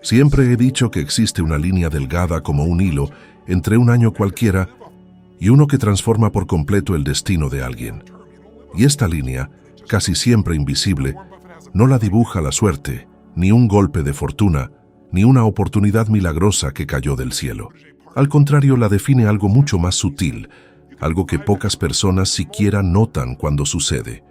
Siempre he dicho que existe una línea delgada como un hilo entre un año cualquiera y uno que transforma por completo el destino de alguien. Y esta línea, casi siempre invisible, no la dibuja la suerte, ni un golpe de fortuna, ni una oportunidad milagrosa que cayó del cielo. Al contrario, la define algo mucho más sutil, algo que pocas personas siquiera notan cuando sucede.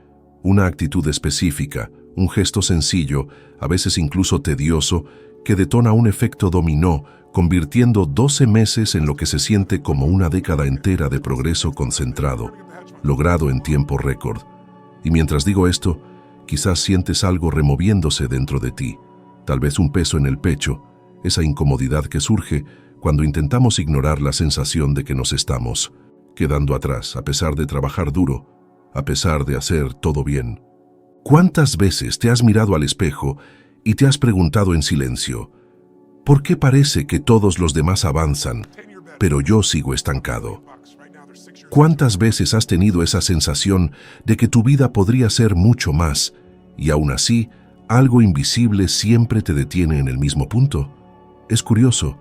Una actitud específica, un gesto sencillo, a veces incluso tedioso, que detona un efecto dominó, convirtiendo 12 meses en lo que se siente como una década entera de progreso concentrado, logrado en tiempo récord. Y mientras digo esto, quizás sientes algo removiéndose dentro de ti, tal vez un peso en el pecho, esa incomodidad que surge cuando intentamos ignorar la sensación de que nos estamos quedando atrás, a pesar de trabajar duro, a pesar de hacer todo bien. ¿Cuántas veces te has mirado al espejo y te has preguntado en silencio, ¿por qué parece que todos los demás avanzan, pero yo sigo estancado? ¿Cuántas veces has tenido esa sensación de que tu vida podría ser mucho más, y aún así, algo invisible siempre te detiene en el mismo punto? Es curioso,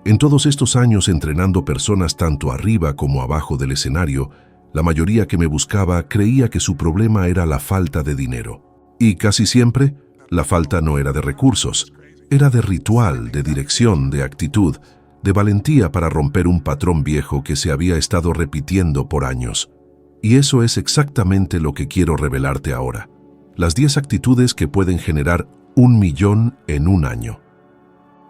en todos estos años entrenando personas tanto arriba como abajo del escenario, la mayoría que me buscaba creía que su problema era la falta de dinero. Y casi siempre, la falta no era de recursos, era de ritual, de dirección, de actitud, de valentía para romper un patrón viejo que se había estado repitiendo por años. Y eso es exactamente lo que quiero revelarte ahora. Las 10 actitudes que pueden generar 1 millón en un año.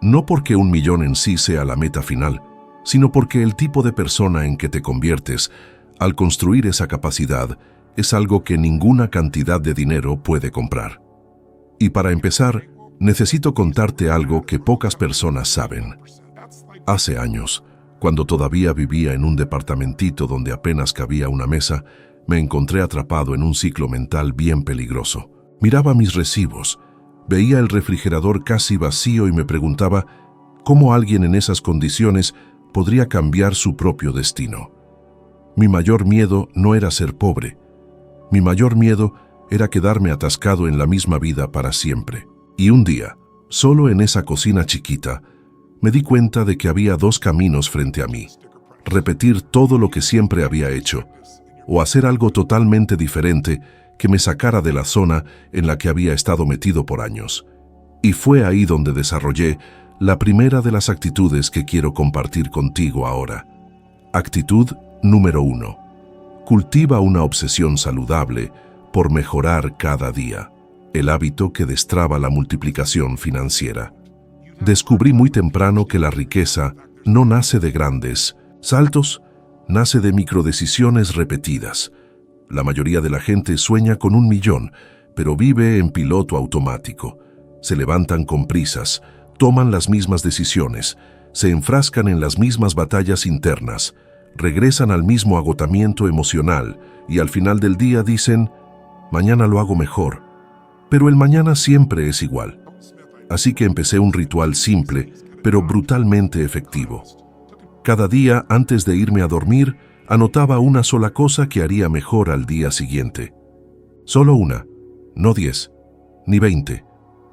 No porque 1 millón en sí sea la meta final, sino porque el tipo de persona en que te conviertes al construir esa capacidad es algo que ninguna cantidad de dinero puede comprar. Y para empezar, necesito contarte algo que pocas personas saben. Hace años, cuando todavía vivía en un departamentito donde apenas cabía una mesa, me encontré atrapado en un ciclo mental bien peligroso. Miraba mis recibos, veía el refrigerador casi vacío y me preguntaba cómo alguien en esas condiciones podría cambiar su propio destino. Mi mayor miedo no era ser pobre. Mi mayor miedo era quedarme atascado en la misma vida para siempre. Y un día, solo en esa cocina chiquita, me di cuenta de que había 2 caminos frente a mí. Repetir todo lo que siempre había hecho, o hacer algo totalmente diferente que me sacara de la zona en la que había estado metido por años. Y fue ahí donde desarrollé la primera de las actitudes que quiero compartir contigo ahora. Actitud número 1. Cultiva una obsesión saludable por mejorar cada día, el hábito que destraba la multiplicación financiera. Descubrí muy temprano que la riqueza no nace de grandes saltos, nace de microdecisiones repetidas. La mayoría de la gente sueña con 1 millón, pero vive en piloto automático. Se levantan con prisas, toman las mismas decisiones, se enfrascan en las mismas batallas internas, regresan al mismo agotamiento emocional y al final del día dicen, mañana lo hago mejor. Pero el mañana siempre es igual. Así que empecé un ritual simple, pero brutalmente efectivo. Cada día, antes de irme a dormir, anotaba una sola cosa que haría mejor al día siguiente. Solo una, no 10, ni 20,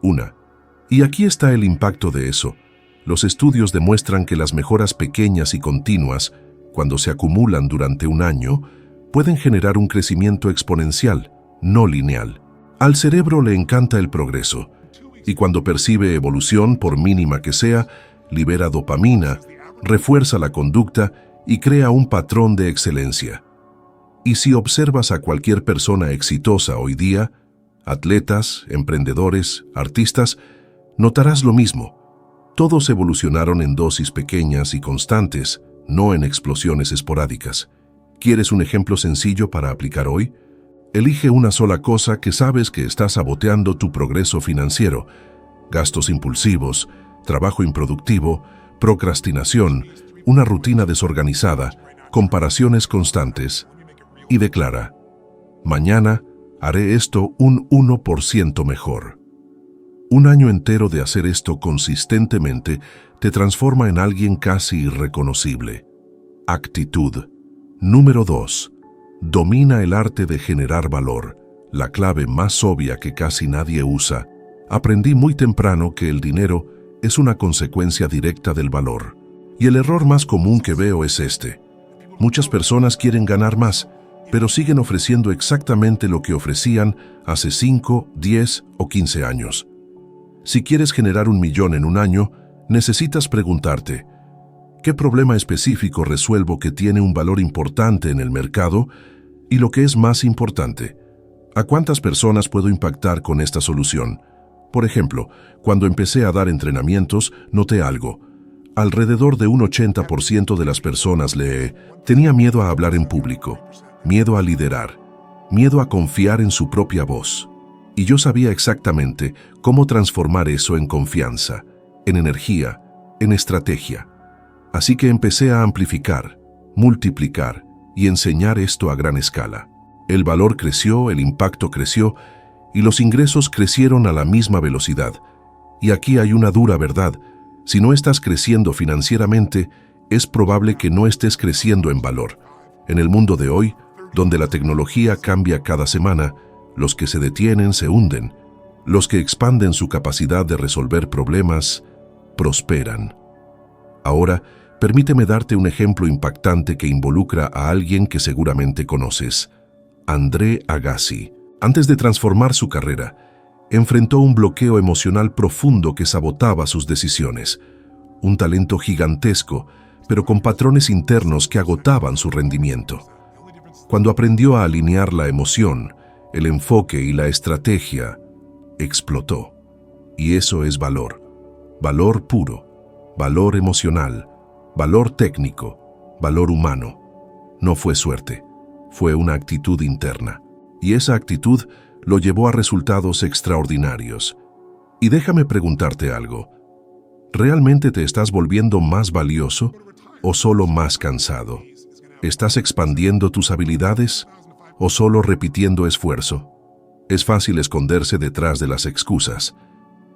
una. Y aquí está el impacto de eso. Los estudios demuestran que las mejoras pequeñas y continuas, cuando se acumulan durante un año, pueden generar un crecimiento exponencial, no lineal. Al cerebro le encanta el progreso, y cuando percibe evolución, por mínima que sea, libera dopamina, refuerza la conducta y crea un patrón de excelencia. Y si observas a cualquier persona exitosa hoy día, atletas, emprendedores, artistas, notarás lo mismo. Todos evolucionaron en dosis pequeñas y constantes, no en explosiones esporádicas. ¿Quieres un ejemplo sencillo para aplicar hoy? Elige una sola cosa que sabes que está saboteando tu progreso financiero. Gastos impulsivos, trabajo improductivo, procrastinación, una rutina desorganizada, comparaciones constantes. Y declara, mañana haré esto un 1% mejor. Un año entero de hacer esto consistentemente te transforma en alguien casi irreconocible. Actitud. Número 2. Domina el arte de generar valor, la clave más obvia que casi nadie usa. Aprendí muy temprano que el dinero es una consecuencia directa del valor. Y el error más común que veo es este. Muchas personas quieren ganar más, pero siguen ofreciendo exactamente lo que ofrecían hace 5, 10 o 15 años. Si quieres generar 1 millón en un año, necesitas preguntarte, ¿qué problema específico resuelvo que tiene un valor importante en el mercado? Y lo que es más importante, ¿a cuántas personas puedo impactar con esta solución? Por ejemplo, cuando empecé a dar entrenamientos, noté algo. Alrededor de un 80% de las personas tenía miedo a hablar en público, miedo a liderar, miedo a confiar en su propia voz. Y yo sabía exactamente cómo transformar eso en confianza, en energía, en estrategia. Así que empecé a amplificar, multiplicar y enseñar esto a gran escala. El valor creció, el impacto creció y los ingresos crecieron a la misma velocidad. Y aquí hay una dura verdad. Si no estás creciendo financieramente, es probable que no estés creciendo en valor. En el mundo de hoy, donde la tecnología cambia cada semana, los que se detienen se hunden. Los que expanden su capacidad de resolver problemas, prosperan. Ahora, permíteme darte un ejemplo impactante que involucra a alguien que seguramente conoces. André Agassi. Antes de transformar su carrera, enfrentó un bloqueo emocional profundo que sabotaba sus decisiones. Un talento gigantesco, pero con patrones internos que agotaban su rendimiento. Cuando aprendió a alinear la emoción, el enfoque y la estrategia, explotó. Y eso es valor. Valor puro, valor emocional, valor técnico, valor humano. No fue suerte, fue una actitud interna. Y esa actitud lo llevó a resultados extraordinarios. Y déjame preguntarte algo. ¿Realmente te estás volviendo más valioso o solo más cansado? ¿Estás expandiendo tus habilidades o solo repitiendo esfuerzo? Es fácil esconderse detrás de las excusas.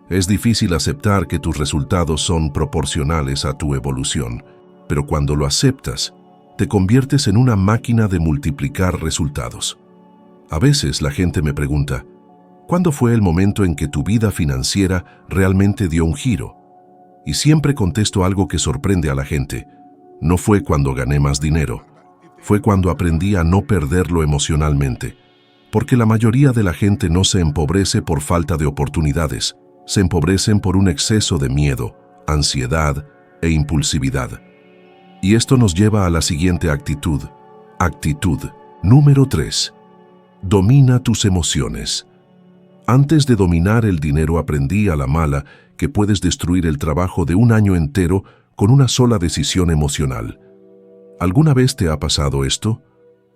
Es difícil aceptar que tus resultados son proporcionales a tu evolución, pero cuando lo aceptas, te conviertes en una máquina de multiplicar resultados. A veces la gente me pregunta, ¿cuándo fue el momento en que tu vida financiera realmente dio un giro? Y siempre contesto algo que sorprende a la gente. No fue cuando gané más dinero, fue cuando aprendí a no perderlo emocionalmente. Porque la mayoría de la gente no se empobrece por falta de oportunidades, se empobrecen por un exceso de miedo, ansiedad e impulsividad. Y esto nos lleva a la siguiente actitud. Actitud número 3. Domina tus emociones. Antes de dominar el dinero aprendí a la mala que puedes destruir el trabajo de un año entero con una sola decisión emocional. ¿Alguna vez te ha pasado esto?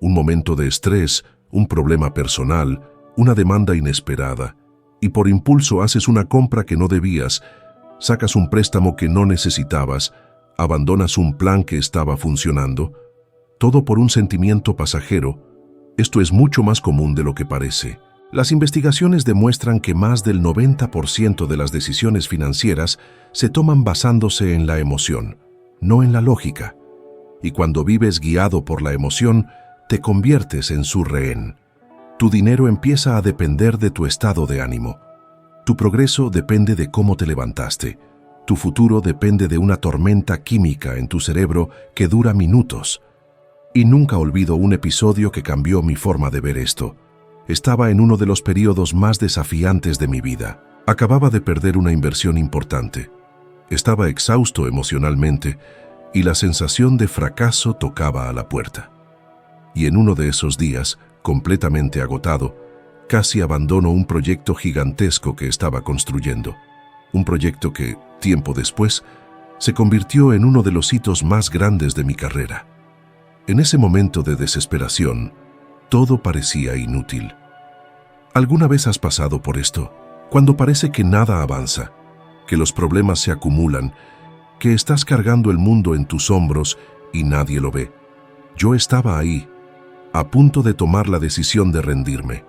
Un momento de estrés, un problema personal, una demanda inesperada, y por impulso haces una compra que no debías, sacas un préstamo que no necesitabas, abandonas un plan que estaba funcionando, todo por un sentimiento pasajero. Esto es mucho más común de lo que parece. Las investigaciones demuestran que más del 90% de las decisiones financieras se toman basándose en la emoción, no en la lógica. Y cuando vives guiado por la emoción, te conviertes en su rehén. Tu dinero empieza a depender de tu estado de ánimo. Tu progreso depende de cómo te levantaste. Tu futuro depende de una tormenta química en tu cerebro que dura minutos. Y nunca olvido un episodio que cambió mi forma de ver esto. Estaba en uno de los periodos más desafiantes de mi vida. Acababa de perder una inversión importante. Estaba exhausto emocionalmente y la sensación de fracaso tocaba a la puerta. Y en uno de esos días, completamente agotado, casi abandono un proyecto gigantesco que estaba construyendo. Un proyecto que, tiempo después, se convirtió en uno de los hitos más grandes de mi carrera. En ese momento de desesperación, todo parecía inútil. ¿Alguna vez has pasado por esto? Cuando parece que nada avanza, que los problemas se acumulan, que estás cargando el mundo en tus hombros y nadie lo ve. Yo estaba ahí, a punto de tomar la decisión de rendirme.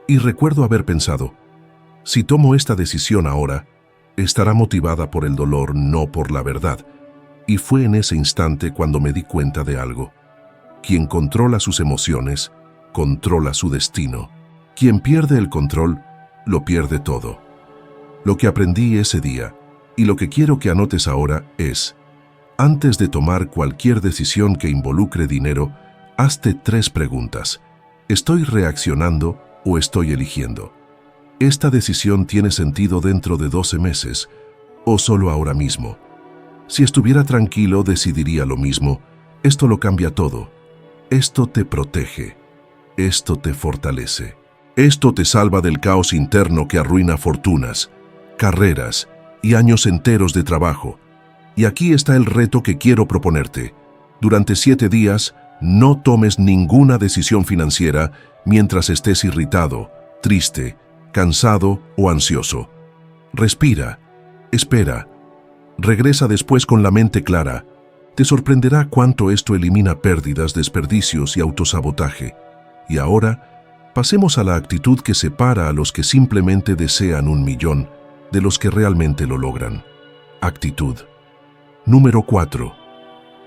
Y recuerdo haber pensado, si tomo esta decisión ahora, estará motivada por el dolor, no por la verdad. Y fue en ese instante cuando me di cuenta de algo. Quien controla sus emociones, controla su destino. Quien pierde el control, lo pierde todo. Lo que aprendí ese día Y lo que quiero que anotes ahora es, antes de tomar cualquier decisión que involucre dinero, hazte 3 preguntas. ¿Estoy reaccionando o estoy eligiendo? ¿Esta decisión tiene sentido dentro de 12 meses o solo ahora mismo? Si estuviera tranquilo, decidiría lo mismo. Esto lo cambia todo. Esto te protege. Esto te fortalece. Esto te salva del caos interno que arruina fortunas, carreras y años enteros de trabajo. Y aquí está el reto que quiero proponerte. Durante 7 días, no tomes ninguna decisión financiera mientras estés irritado, triste, cansado o ansioso. Respira, espera, regresa después con la mente clara. Te sorprenderá cuánto esto elimina pérdidas, desperdicios y autosabotaje. Y ahora, pasemos a la actitud que separa a los que simplemente desean 1 millón de los que realmente lo logran. Actitud. Número 4.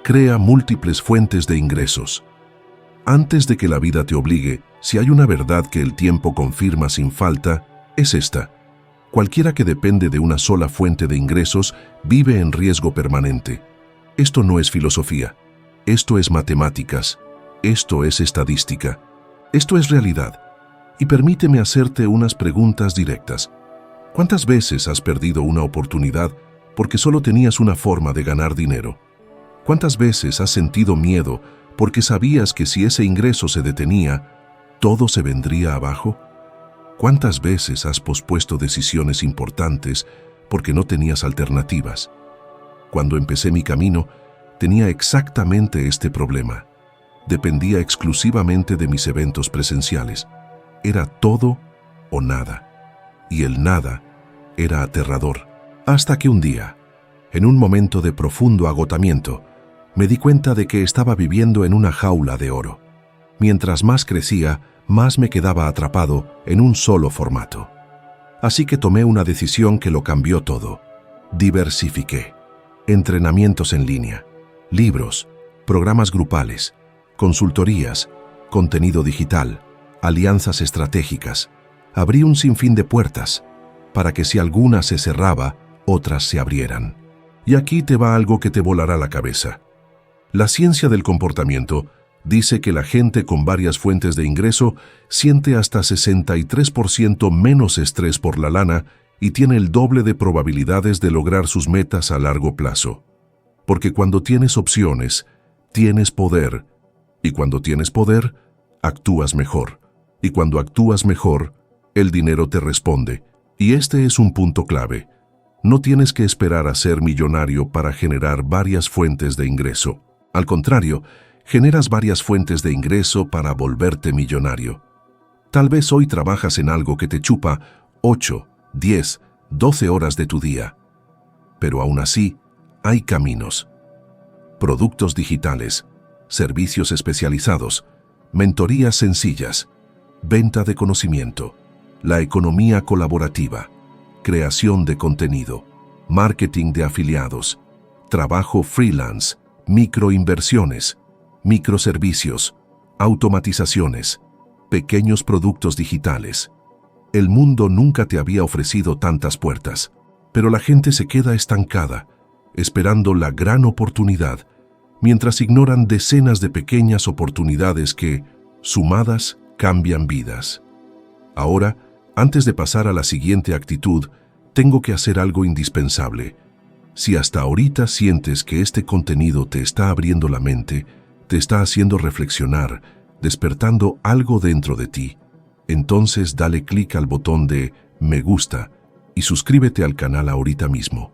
Crea múltiples fuentes de ingresos. Antes de que la vida te obligue, si hay una verdad que el tiempo confirma sin falta, es esta. Cualquiera que depende de una sola fuente de ingresos vive en riesgo permanente. Esto no es filosofía. Esto es matemáticas. Esto es estadística. Esto es realidad. Y permíteme hacerte unas preguntas directas. ¿Cuántas veces has perdido una oportunidad porque solo tenías una forma de ganar dinero? ¿Cuántas veces has sentido miedo porque sabías que si ese ingreso se detenía, todo se vendría abajo? ¿Cuántas veces has pospuesto decisiones importantes porque no tenías alternativas? Cuando empecé mi camino, tenía exactamente este problema. Dependía exclusivamente de mis eventos presenciales. Era todo o nada. Y el nada era aterrador. Hasta que un día, en un momento de profundo agotamiento, me di cuenta de que estaba viviendo en una jaula de oro. Mientras más crecía, más me quedaba atrapado en un solo formato. Así que tomé una decisión que lo cambió todo. Diversifiqué. Entrenamientos en línea, libros, programas grupales, consultorías, contenido digital, alianzas estratégicas. Abrí un sinfín de puertas para que si alguna se cerraba, otras se abrieran. Y aquí te va algo que te volará la cabeza. La ciencia del comportamiento dice que la gente con varias fuentes de ingreso siente hasta 63% menos estrés por la lana y tiene el doble de probabilidades de lograr sus metas a largo plazo. Porque cuando tienes opciones, tienes poder. Y cuando tienes poder, actúas mejor. Y cuando actúas mejor, el dinero te responde. Y este es un punto clave. No tienes que esperar a ser millonario para generar varias fuentes de ingreso. Al contrario, generas varias fuentes de ingreso para volverte millonario. Tal vez hoy trabajas en algo que te chupa 8, 10, 12 horas de tu día. Pero aún así, hay caminos. Productos digitales, servicios especializados, mentorías sencillas, venta de conocimiento, la economía colaborativa, creación de contenido, marketing de afiliados, trabajo freelance, microinversiones, microservicios, automatizaciones, pequeños productos digitales. El mundo nunca te había ofrecido tantas puertas, pero la gente se queda estancada, esperando la gran oportunidad, mientras ignoran decenas de pequeñas oportunidades que, sumadas, cambian vidas. Ahora, antes de pasar a la siguiente actitud, tengo que hacer algo indispensable. Si hasta ahorita sientes que este contenido te está abriendo la mente, te está haciendo reflexionar, despertando algo dentro de ti, entonces dale clic al botón de me gusta y suscríbete al canal ahorita mismo.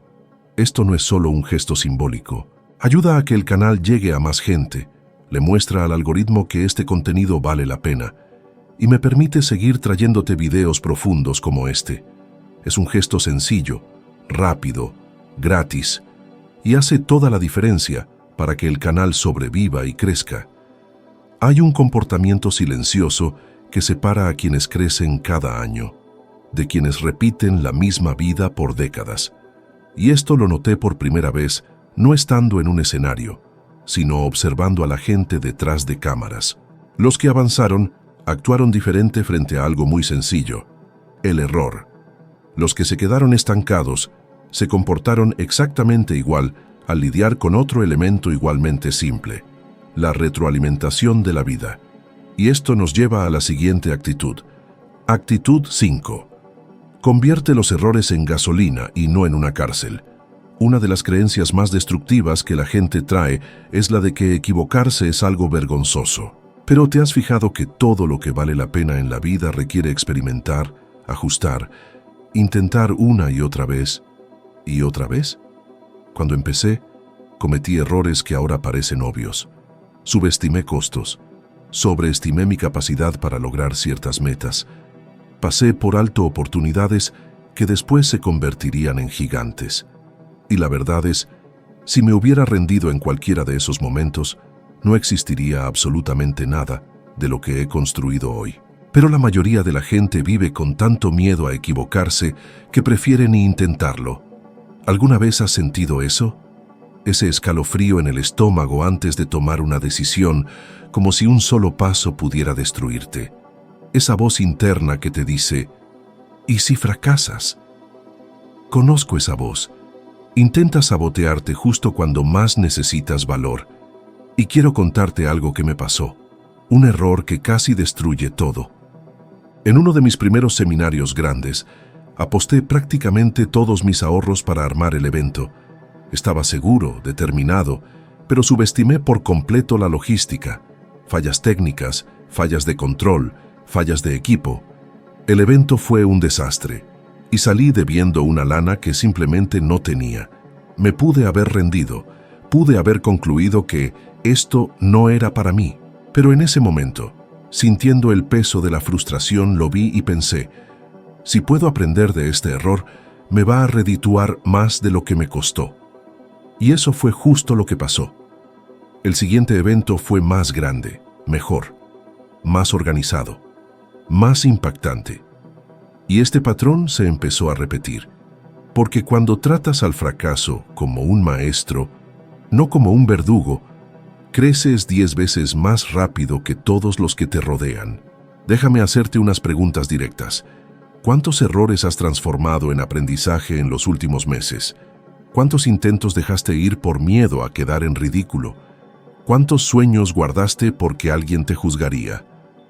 Esto no es solo un gesto simbólico. Ayuda a que el canal llegue a más gente, le muestra al algoritmo que este contenido vale la pena y me permite seguir trayéndote videos profundos como este. Es un gesto sencillo, rápido, gratis y hace toda la diferencia para que el canal sobreviva y crezca. Hay un comportamiento silencioso que separa a quienes crecen cada año, de quienes repiten la misma vida por décadas. Y esto lo noté por primera vez no estando en un escenario, sino observando a la gente detrás de cámaras. Los que avanzaron actuaron diferente frente a algo muy sencillo: el error. Los que se quedaron estancados se comportaron exactamente igual al lidiar con otro elemento igualmente simple, la retroalimentación de la vida. Y esto nos lleva a la siguiente actitud. Actitud 5. Convierte los errores en gasolina y no en una cárcel. Una de las creencias más destructivas que la gente trae es la de que equivocarse es algo vergonzoso. Pero ¿te has fijado que todo lo que vale la pena en la vida requiere experimentar, ajustar, intentar una y otra vez? ¿Y otra vez? Cuando empecé, cometí errores que ahora parecen obvios. Subestimé costos, sobreestimé mi capacidad para lograr ciertas metas. Pasé por alto oportunidades que después se convertirían en gigantes. Y la verdad es, si me hubiera rendido en cualquiera de esos momentos, no existiría absolutamente nada de lo que he construido hoy. Pero la mayoría de la gente vive con tanto miedo a equivocarse que prefiere ni intentarlo. ¿Alguna vez has sentido eso? Ese escalofrío en el estómago antes de tomar una decisión, como si un solo paso pudiera destruirte. Esa voz interna que te dice, ¿y si fracasas? Conozco esa voz. Intenta sabotearte justo cuando más necesitas valor. Y quiero contarte algo que me pasó. Un error que casi destruye todo. En uno de mis primeros seminarios grandes, aposté prácticamente todos mis ahorros para armar el evento. Estaba seguro, determinado, pero subestimé por completo la logística. Fallas técnicas, fallas de control, fallas de equipo. El evento fue un desastre y salí debiendo una lana que simplemente no tenía. Me pude haber rendido, pude haber concluido que esto no era para mí. Pero en ese momento, sintiendo el peso de la frustración, lo vi y pensé, si puedo aprender de este error, me va a redituar más de lo que me costó. Y eso fue justo lo que pasó. El siguiente evento fue más grande, mejor, más organizado, más impactante. Y este patrón se empezó a repetir, porque cuando tratas al fracaso como un maestro, no como un verdugo, creces 10 veces más rápido que todos los que te rodean. Déjame hacerte unas preguntas directas. ¿Cuántos errores has transformado en aprendizaje en los últimos meses? ¿Cuántos intentos dejaste ir por miedo a quedar en ridículo? ¿Cuántos sueños guardaste porque alguien te juzgaría?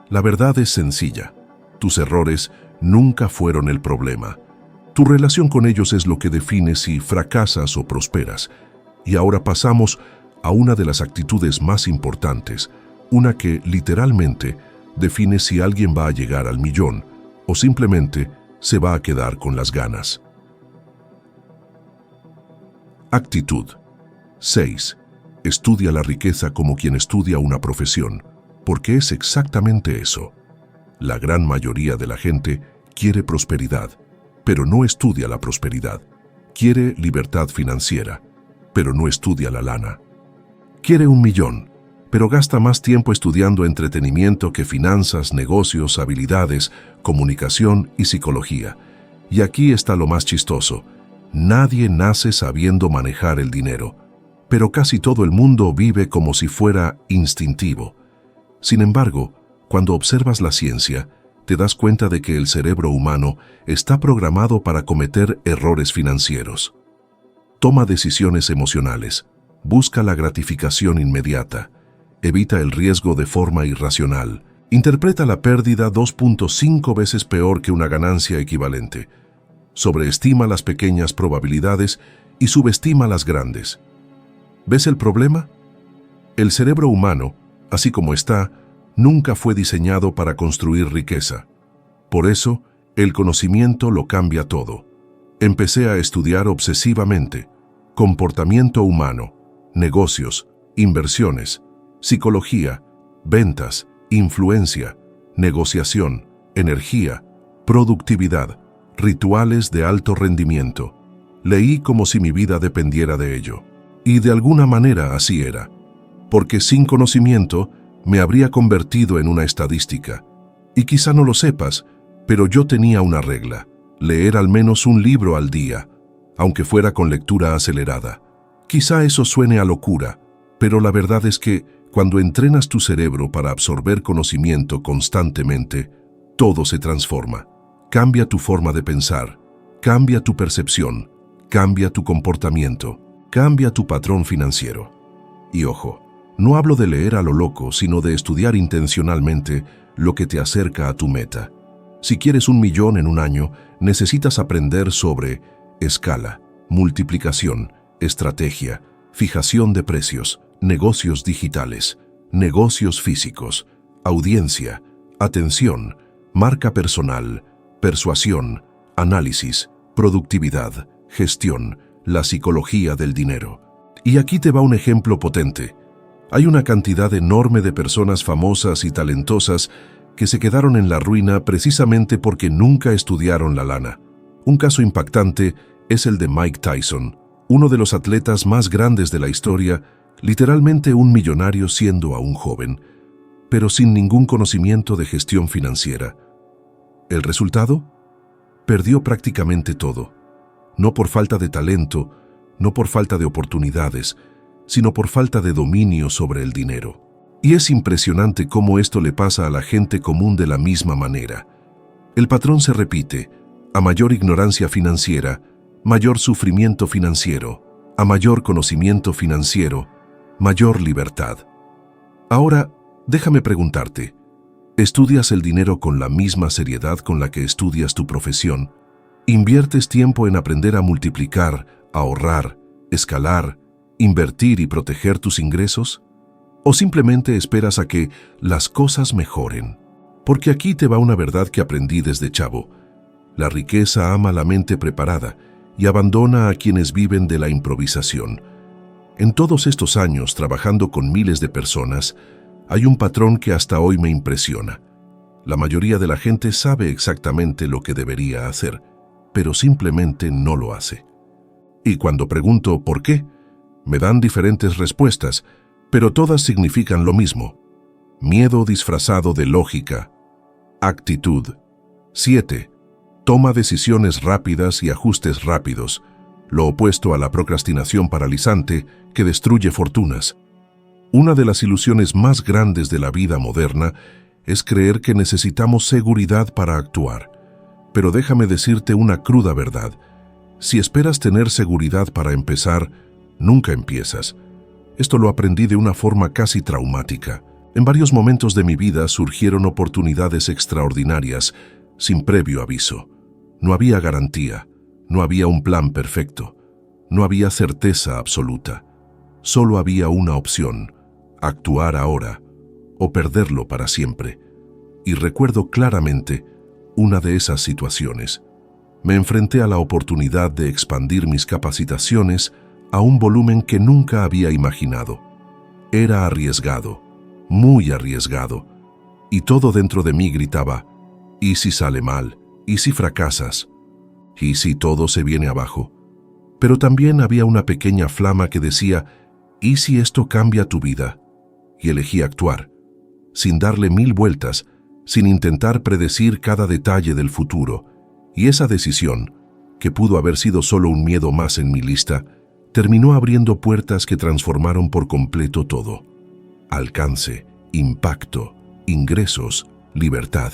La verdad es sencilla. Tus errores nunca fueron el problema. Tu relación con ellos es lo que define si fracasas o prosperas. Y ahora pasamos a una de las actitudes más importantes, una que literalmente define si alguien va a llegar al millón o simplemente se va a quedar con las ganas. Actitud 6. Estudia la riqueza como quien estudia una profesión, porque es exactamente eso. La gran mayoría de la gente quiere prosperidad, pero no estudia la prosperidad. Quiere libertad financiera, pero no estudia la lana. Quiere 1 millón, pero gasta más tiempo estudiando entretenimiento que finanzas, negocios, habilidades, comunicación y psicología. Y aquí está lo más chistoso. Nadie nace sabiendo manejar el dinero, pero casi todo el mundo vive como si fuera instintivo. Sin embargo, cuando observas la ciencia, te das cuenta de que el cerebro humano está programado para cometer errores financieros. Toma decisiones emocionales, busca la gratificación inmediata, evita el riesgo de forma irracional, interpreta la pérdida 2.5 veces peor que una ganancia equivalente, sobreestima las pequeñas probabilidades y subestima las grandes. ¿Ves el problema? El cerebro humano, así como está, nunca fue diseñado para construir riqueza. Por eso, el conocimiento lo cambia todo. Empecé a estudiar obsesivamente comportamiento humano, negocios, inversiones, psicología, ventas, influencia, negociación, energía, productividad, rituales de alto rendimiento. Leí como si mi vida dependiera de ello. Y de alguna manera así era, porque sin conocimiento me habría convertido en una estadística. Y quizá no lo sepas, pero yo tenía una regla: leer al menos 1 libro al día, aunque fuera con lectura acelerada. Quizá eso suene a locura, pero la verdad es que cuando entrenas tu cerebro para absorber conocimiento constantemente, todo se transforma. Cambia tu forma de pensar, cambia tu percepción, cambia tu comportamiento, cambia tu patrón financiero. Y ojo, no hablo de leer a lo loco, sino de estudiar intencionalmente lo que te acerca a tu meta. Si quieres 1 millón en un año, necesitas aprender sobre escala, multiplicación, estrategia, fijación de precios, negocios digitales, negocios físicos, audiencia, atención, marca personal, persuasión, análisis, productividad, gestión, la psicología del dinero. Y aquí te va un ejemplo potente. Hay una cantidad enorme de personas famosas y talentosas que se quedaron en la ruina precisamente porque nunca estudiaron la lana. Un caso impactante es el de Mike Tyson, uno de los atletas más grandes de la historia, literalmente un millonario siendo aún joven, pero sin ningún conocimiento de gestión financiera. ¿El resultado? Perdió prácticamente todo, no por falta de talento, no por falta de oportunidades, sino por falta de dominio sobre el dinero. Y es impresionante cómo esto le pasa a la gente común de la misma manera. El patrón se repite: a mayor ignorancia financiera, mayor sufrimiento financiero; a mayor conocimiento financiero, mayor libertad. Ahora, déjame preguntarte, ¿estudias el dinero con la misma seriedad con la que estudias tu profesión? ¿Inviertes tiempo en aprender a multiplicar, ahorrar, escalar, invertir y proteger tus ingresos? ¿O simplemente esperas a que las cosas mejoren? Porque aquí te va una verdad que aprendí desde chavo. La riqueza ama la mente preparada y abandona a quienes viven de la improvisación. En todos estos años trabajando con miles de personas, hay un patrón que hasta hoy me impresiona. La mayoría de la gente sabe exactamente lo que debería hacer, pero simplemente no lo hace. Y cuando pregunto ¿por qué?, me dan diferentes respuestas, pero todas significan lo mismo: miedo disfrazado de lógica. Actitud. 7. Toma decisiones rápidas y ajustes rápidos, lo opuesto a la procrastinación paralizante que destruye fortunas. Una de las ilusiones más grandes de la vida moderna es creer que necesitamos seguridad para actuar. Pero déjame decirte una cruda verdad: si esperas tener seguridad para empezar, nunca empiezas. Esto lo aprendí de una forma casi traumática. En varios momentos de mi vida surgieron oportunidades extraordinarias, sin previo aviso. No había garantía, no había un plan perfecto, no había certeza absoluta. Solo había una opción: actuar ahora o perderlo para siempre. Y recuerdo claramente una de esas situaciones. Me enfrenté a la oportunidad de expandir mis capacitaciones a un volumen que nunca había imaginado. Era arriesgado, muy arriesgado, y todo dentro de mí gritaba: ¿y si sale mal? ¿Y si fracasas? ¿Y si todo se viene abajo? Pero también había una pequeña flama que decía: ¿y si esto cambia tu vida? Y elegí actuar, sin darle 1000 vueltas, sin intentar predecir cada detalle del futuro. Y esa decisión, que pudo haber sido solo un miedo más en mi lista, terminó abriendo puertas que transformaron por completo todo: alcance, impacto, ingresos, libertad.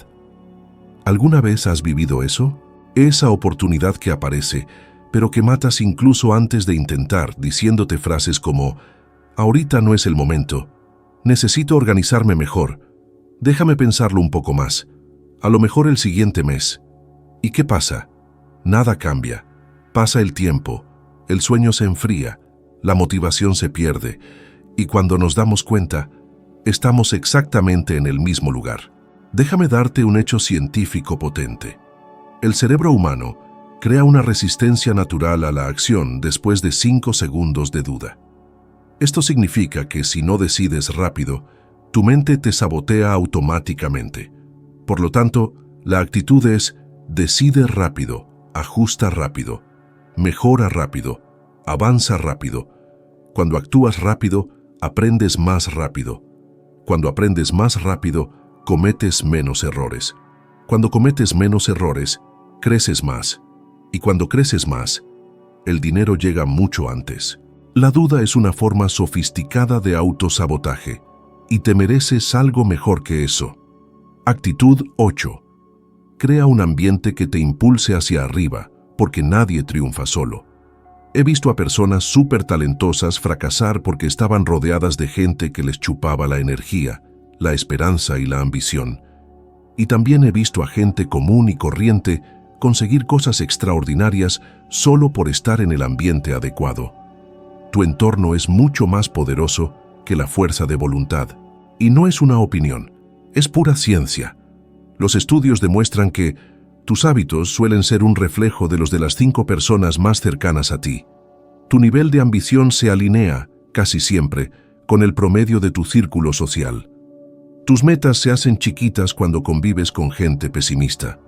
¿Alguna vez has vivido eso? Esa oportunidad que aparece, pero que matas incluso antes de intentar, diciéndote frases como: ahorita no es el momento, necesito organizarme mejor, déjame pensarlo un poco más, a lo mejor el siguiente mes. ¿Y qué pasa? Nada cambia. Pasa el tiempo, el sueño se enfría, la motivación se pierde, y cuando nos damos cuenta, estamos exactamente en el mismo lugar. Déjame darte un hecho científico potente. El cerebro humano crea una resistencia natural a la acción después de 5 segundos de duda. Esto significa que si no decides rápido, tu mente te sabotea automáticamente. Por lo tanto, la actitud es: decide rápido, ajusta rápido, mejora rápido, avanza rápido. Cuando actúas rápido, aprendes más rápido. Cuando aprendes más rápido, cometes menos errores. Cuando cometes menos errores, creces más. Y cuando creces más, el dinero llega mucho antes. La duda es una forma sofisticada de autosabotaje, y te mereces algo mejor que eso. Actitud 8. Crea un ambiente que te impulse hacia arriba, porque nadie triunfa solo. He visto a personas súper talentosas fracasar porque estaban rodeadas de gente que les chupaba la energía, la esperanza y la ambición. Y también he visto a gente común y corriente conseguir cosas extraordinarias solo por estar en el ambiente adecuado. Tu entorno es mucho más poderoso que la fuerza de voluntad. Y no es una opinión, es pura ciencia. Los estudios demuestran que tus hábitos suelen ser un reflejo de los de las 5 personas más cercanas a ti. Tu nivel de ambición se alinea, casi siempre, con el promedio de tu círculo social. Tus metas se hacen chiquitas cuando convives con gente pesimista.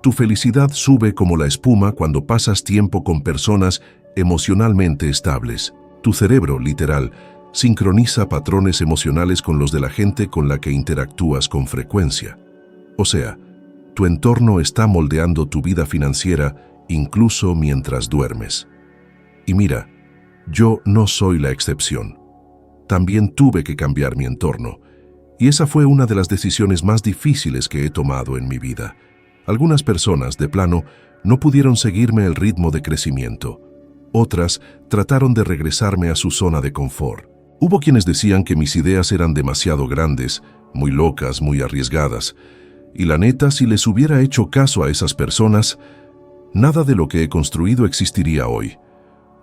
Tu felicidad sube como la espuma cuando pasas tiempo con personas emocionalmente estables. Tu cerebro, literal, sincroniza patrones emocionales con los de la gente con la que interactúas con frecuencia. O sea, tu entorno está moldeando tu vida financiera incluso mientras duermes. Y mira, yo no soy la excepción. También tuve que cambiar mi entorno, y esa fue una de las decisiones más difíciles que he tomado en mi vida. Algunas personas, de plano, no pudieron seguirme el ritmo de crecimiento. Otras trataron de regresarme a su zona de confort. Hubo quienes decían que mis ideas eran demasiado grandes, muy locas, muy arriesgadas. Y la neta, si les hubiera hecho caso a esas personas, nada de lo que he construido existiría hoy.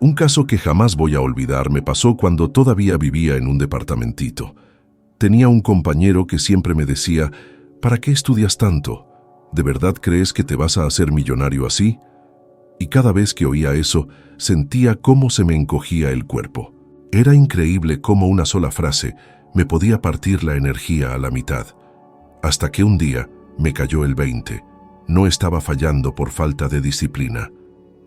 Un caso que jamás voy a olvidar me pasó cuando todavía vivía en un departamentito. Tenía un compañero que siempre me decía, ¿para qué estudias tanto? ¿De verdad crees que te vas a hacer millonario así? Y cada vez que oía eso, sentía cómo se me encogía el cuerpo. Era increíble cómo una sola frase me podía partir la energía a la mitad. Hasta que un día me cayó el 20. No estaba fallando por falta de disciplina.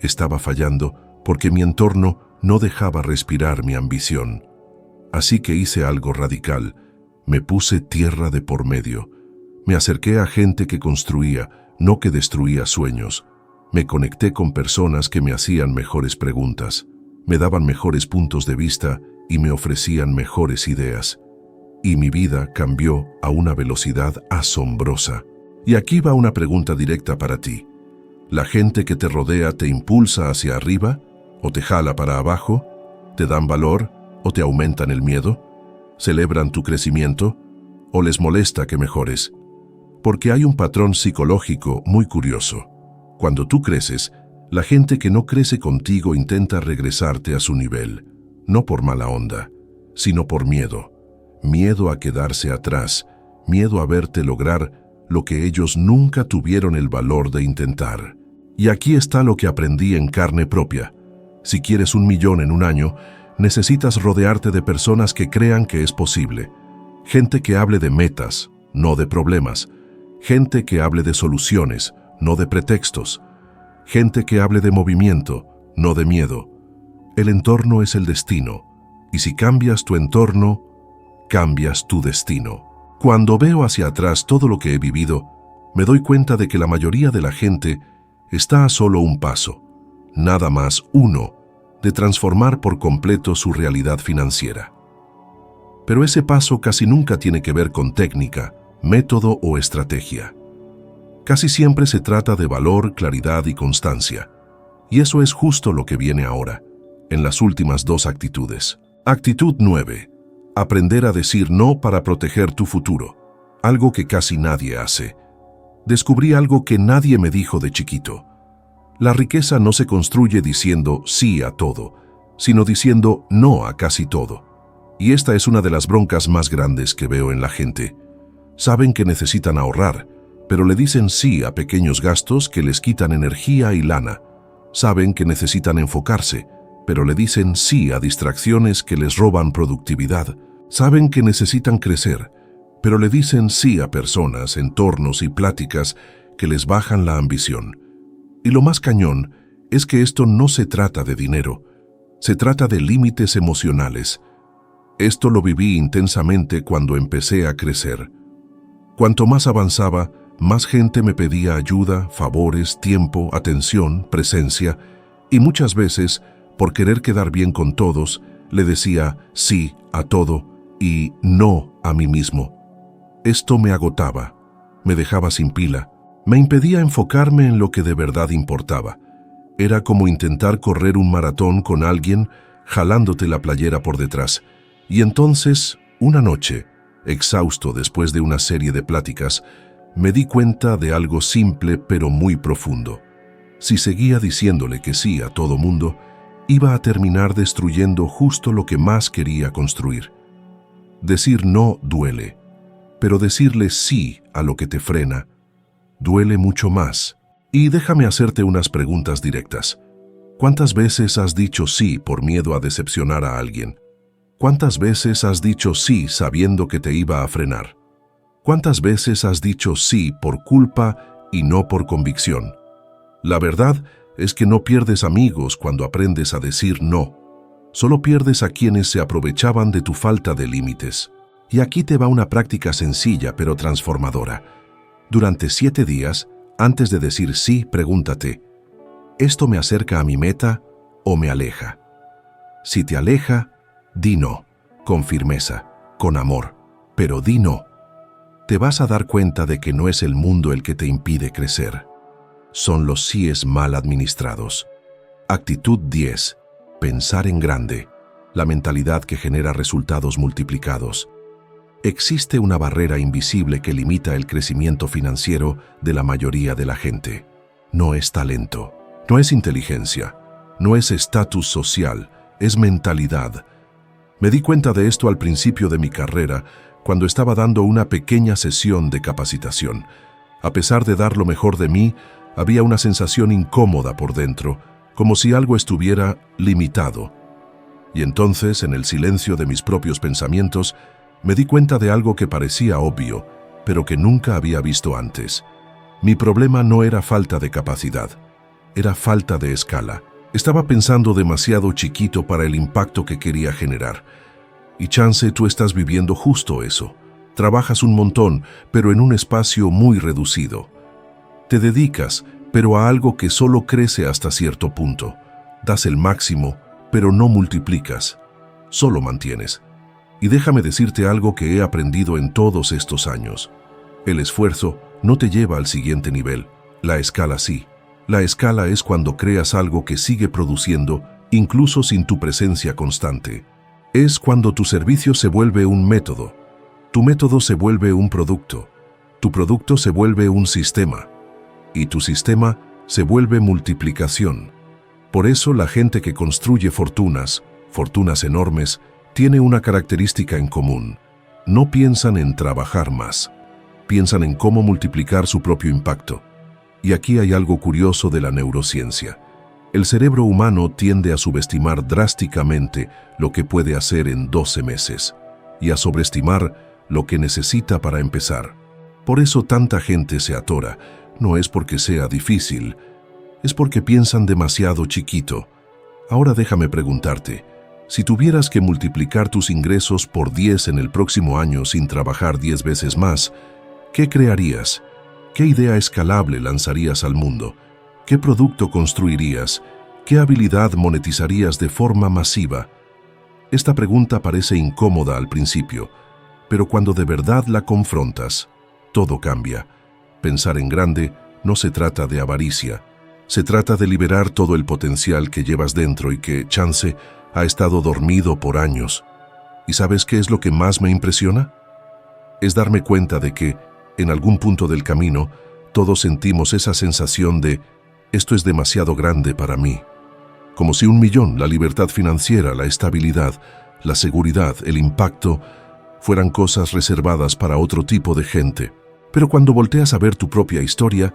Estaba fallando porque mi entorno no dejaba respirar mi ambición. Así que hice algo radical. Me puse tierra de por medio. Me acerqué a gente que construía, no que destruía sueños. Me conecté con personas que me hacían mejores preguntas, me daban mejores puntos de vista y me ofrecían mejores ideas. Y mi vida cambió a una velocidad asombrosa. Y aquí va una pregunta directa para ti. ¿La gente que te rodea te impulsa hacia arriba o te jala para abajo? ¿Te dan valor o te aumentan el miedo? ¿Celebran tu crecimiento o les molesta que mejores? Porque hay un patrón psicológico muy curioso. Cuando tú creces, la gente que no crece contigo intenta regresarte a su nivel, no por mala onda, sino por miedo. Miedo a quedarse atrás, miedo a verte lograr lo que ellos nunca tuvieron el valor de intentar. Y aquí está lo que aprendí en carne propia. Si quieres 1 millón en un año, necesitas rodearte de personas que crean que es posible. Gente que hable de metas, no de problemas. Gente que hable de soluciones, no de pretextos. Gente que hable de movimiento, no de miedo. El entorno es el destino, y si cambias tu entorno, cambias tu destino. Cuando veo hacia atrás todo lo que he vivido, me doy cuenta de que la mayoría de la gente está a solo un paso, nada más uno, de transformar por completo su realidad financiera. Pero ese paso casi nunca tiene que ver con técnica, método o estrategia. Casi siempre se trata de valor, claridad y constancia. Y eso es justo lo que viene ahora, en las últimas 2 actitudes. Actitud 9. Aprender a decir no para proteger tu futuro. Algo que casi nadie hace. Descubrí algo que nadie me dijo de chiquito. La riqueza no se construye diciendo sí a todo, sino diciendo no a casi todo. Y esta es una de las broncas más grandes que veo en la gente. Saben que necesitan ahorrar, pero le dicen sí a pequeños gastos que les quitan energía y lana. Saben que necesitan enfocarse, pero le dicen sí a distracciones que les roban productividad. Saben que necesitan crecer, pero le dicen sí a personas, entornos y pláticas que les bajan la ambición. Y lo más cañón es que esto no se trata de dinero, se trata de límites emocionales. Esto lo viví intensamente cuando empecé a crecer. Cuanto más avanzaba, más gente me pedía ayuda, favores, tiempo, atención, presencia, y muchas veces, por querer quedar bien con todos, le decía sí a todo y no a mí mismo. Esto me agotaba, me dejaba sin pila, me impedía enfocarme en lo que de verdad importaba. Era como intentar correr un maratón con alguien jalándote la playera por detrás. Y entonces, una noche, exhausto después de una serie de pláticas, me di cuenta de algo simple pero muy profundo. Si seguía diciéndole que sí a todo mundo, iba a terminar destruyendo justo lo que más quería construir. Decir no duele, pero decirle sí a lo que te frena duele mucho más. Y déjame hacerte unas preguntas directas. ¿Cuántas veces has dicho sí por miedo a decepcionar a alguien? ¿Cuántas veces has dicho sí sabiendo que te iba a frenar? ¿Cuántas veces has dicho sí por culpa y no por convicción? La verdad es que no pierdes amigos cuando aprendes a decir no. Solo pierdes a quienes se aprovechaban de tu falta de límites. Y aquí te va una práctica sencilla pero transformadora. Durante 7 días, antes de decir sí, pregúntate, ¿esto me acerca a mi meta o me aleja? Si te aleja, di no, con firmeza, con amor, pero di no. Te vas a dar cuenta de que no es el mundo el que te impide crecer. Son los síes mal administrados. Actitud 10. Pensar en grande. La mentalidad que genera resultados multiplicados. Existe una barrera invisible que limita el crecimiento financiero de la mayoría de la gente. No es talento, no es inteligencia, no es estatus social, es mentalidad. Me di cuenta de esto al principio de mi carrera, cuando estaba dando una pequeña sesión de capacitación. A pesar de dar lo mejor de mí, había una sensación incómoda por dentro, como si algo estuviera limitado. Y entonces, en el silencio de mis propios pensamientos, me di cuenta de algo que parecía obvio, pero que nunca había visto antes. Mi problema no era falta de capacidad, era falta de escala. Estaba pensando demasiado chiquito para el impacto que quería generar. Y chance tú estás viviendo justo eso. Trabajas un montón, pero en un espacio muy reducido. Te dedicas, pero a algo que solo crece hasta cierto punto. Das el máximo, pero no multiplicas. Solo mantienes. Y déjame decirte algo que he aprendido en todos estos años. El esfuerzo no te lleva al siguiente nivel, la escala sí. La escala es cuando creas algo que sigue produciendo, incluso sin tu presencia constante. Es cuando tu servicio se vuelve un método, tu método se vuelve un producto, tu producto se vuelve un sistema, y tu sistema se vuelve multiplicación. Por eso la gente que construye fortunas enormes, tiene una característica en común. No piensan en trabajar más, piensan en cómo multiplicar su propio impacto. Y aquí hay algo curioso de la neurociencia. El cerebro humano tiende a subestimar drásticamente lo que puede hacer en 12 meses y a sobreestimar lo que necesita para empezar. Por eso tanta gente se atora. No es porque sea difícil, es porque piensan demasiado chiquito. Ahora déjame preguntarte, si tuvieras que multiplicar tus ingresos por 10 en el próximo año sin trabajar 10 veces más, ¿qué crearías? ¿Qué idea escalable lanzarías al mundo? ¿Qué producto construirías? ¿Qué habilidad monetizarías de forma masiva? Esta pregunta parece incómoda al principio, pero cuando de verdad la confrontas, todo cambia. Pensar en grande no se trata de avaricia, se trata de liberar todo el potencial que llevas dentro y que, chance, ha estado dormido por años. ¿Y sabes qué es lo que más me impresiona? Es darme cuenta de que, en algún punto del camino, todos sentimos esa sensación de «esto es demasiado grande para mí». Como si 1 millón, la libertad financiera, la estabilidad, la seguridad, el impacto, fueran cosas reservadas para otro tipo de gente. Pero cuando volteas a ver tu propia historia,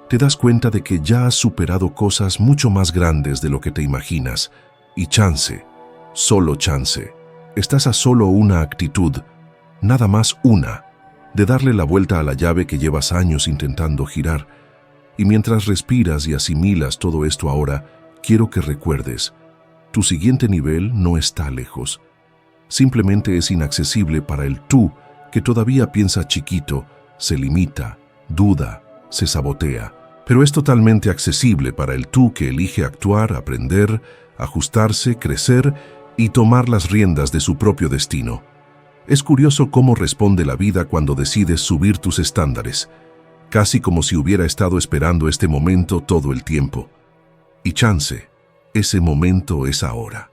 te das cuenta de que ya has superado cosas mucho más grandes de lo que te imaginas. Y chance, solo chance, estás a solo una actitud, nada más una, de darle la vuelta a la llave que llevas años intentando girar. Y mientras respiras y asimilas todo esto ahora, quiero que recuerdes, tu siguiente nivel no está lejos. Simplemente es inaccesible para el tú que todavía piensa chiquito, se limita, duda, se sabotea. Pero es totalmente accesible para el tú que elige actuar, aprender, ajustarse, crecer y tomar las riendas de su propio destino. Es curioso cómo responde la vida cuando decides subir tus estándares, casi como si hubiera estado esperando este momento todo el tiempo. Y chance, ese momento es ahora.